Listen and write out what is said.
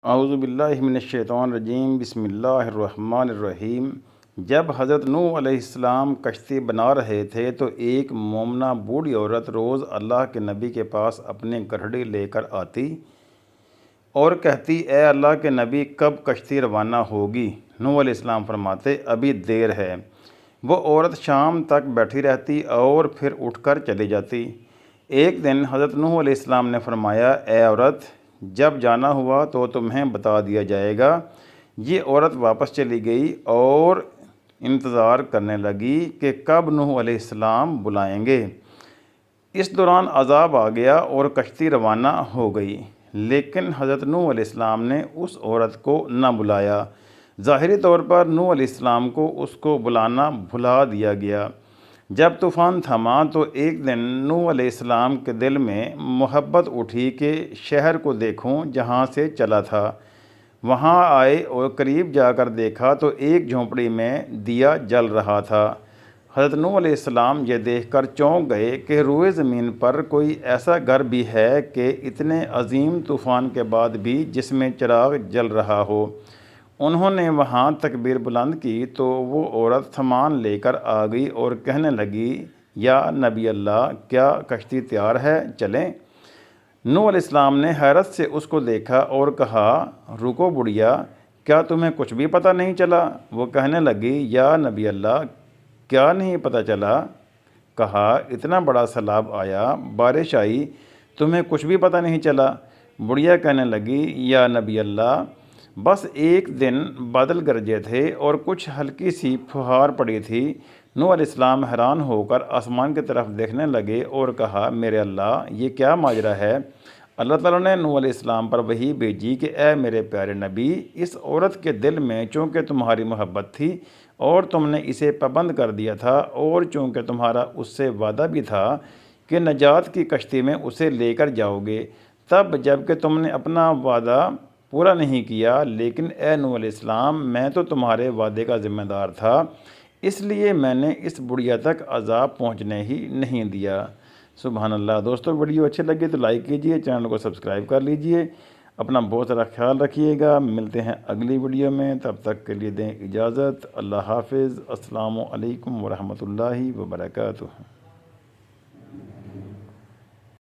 اعوذ باللہ من الشیطان الرجیم، بسم اللہ الرحمن الرحیم۔ جب حضرت نوح علیہ السلام کشتی بنا رہے تھے تو ایک مومنہ بوڑھی عورت روز اللہ کے نبی کے پاس اپنے گڑھڑی لے کر آتی اور کہتی، اے اللہ کے نبی، کب کشتی روانہ ہوگی؟ نوح علیہ السلام فرماتے، ابھی دیر ہے۔ وہ عورت شام تک بیٹھی رہتی اور پھر اٹھ کر چلی جاتی۔ ایک دن حضرت نوح علیہ السلام نے فرمایا، اے عورت، جب جانا ہوا تو تمہیں بتا دیا جائے گا۔ یہ عورت واپس چلی گئی اور انتظار کرنے لگی کہ کب نوح علیہ السلام بلائیں گے۔ اس دوران عذاب آ گیا اور کشتی روانہ ہو گئی، لیکن حضرت نوح علیہ السلام نے اس عورت کو نہ بلایا۔ ظاہری طور پر نوح علیہ السلام کو اس کو بلانا بھلا دیا گیا۔ جب طوفان تھما تو ایک دن نوح علیہ السلام کے دل میں محبت اٹھی کہ شہر کو دیکھوں جہاں سے چلا تھا۔ وہاں آئے اور قریب جا کر دیکھا تو ایک جھونپڑی میں دیا جل رہا تھا۔ حضرت نوح علیہ السلام یہ دیکھ کر چونک گئے کہ روئے زمین پر کوئی ایسا گھر بھی ہے کہ اتنے عظیم طوفان کے بعد بھی جس میں چراغ جل رہا ہو۔ انہوں نے وہاں تکبیر بلند کی تو وہ عورت تھمان لے کر آ گئی اور کہنے لگی، یا نبی اللہ، کیا کشتی تیار ہے، چلیں؟ نوح علیہ السلام نے حیرت سے اس کو دیکھا اور کہا، رکو بڑھیا، کیا تمہیں کچھ بھی پتہ نہیں چلا؟ وہ کہنے لگی، یا نبی اللہ، کیا نہیں پتہ چلا؟ کہا، اتنا بڑا سیلاب آیا، بارش آئی، تمہیں کچھ بھی پتہ نہیں چلا؟ بڑھیا کہنے لگی، یا نبی اللہ، بس ایک دن بادل گرجے تھے اور کچھ ہلکی سی پھوہار پڑی تھی۔ نوح علیہ السلام حیران ہو کر آسمان کی طرف دیکھنے لگے اور کہا، میرے اللہ، یہ کیا ماجرا ہے؟ اللہ تعالیٰ نے نوح علیہ السلام پر وحی بھیجی کہ اے میرے پیارے نبی، اس عورت کے دل میں چونکہ تمہاری محبت تھی اور تم نے اسے پابند کر دیا تھا، اور چونکہ تمہارا اس سے وعدہ بھی تھا کہ نجات کی کشتی میں اسے لے کر جاؤ گے، تب جب کہ تم نے اپنا وعدہ پورا نہیں کیا، لیکن اے نوح علیہ السلام، میں تو تمہارے وعدے کا ذمہ دار تھا، اس لیے میں نے اس بڑھیا تک عذاب پہنچنے ہی نہیں دیا۔ سبحان اللہ۔ دوستو، ویڈیو اچھے لگے تو لائک کیجئے، چینل کو سبسکرائب کر لیجئے، اپنا بہت سارا خیال رکھیے گا۔ ملتے ہیں اگلی ویڈیو میں، تب تک کے لیے دیں اجازت۔ اللہ حافظ۔ السلام علیکم ورحمۃ اللہ وبرکاتہ۔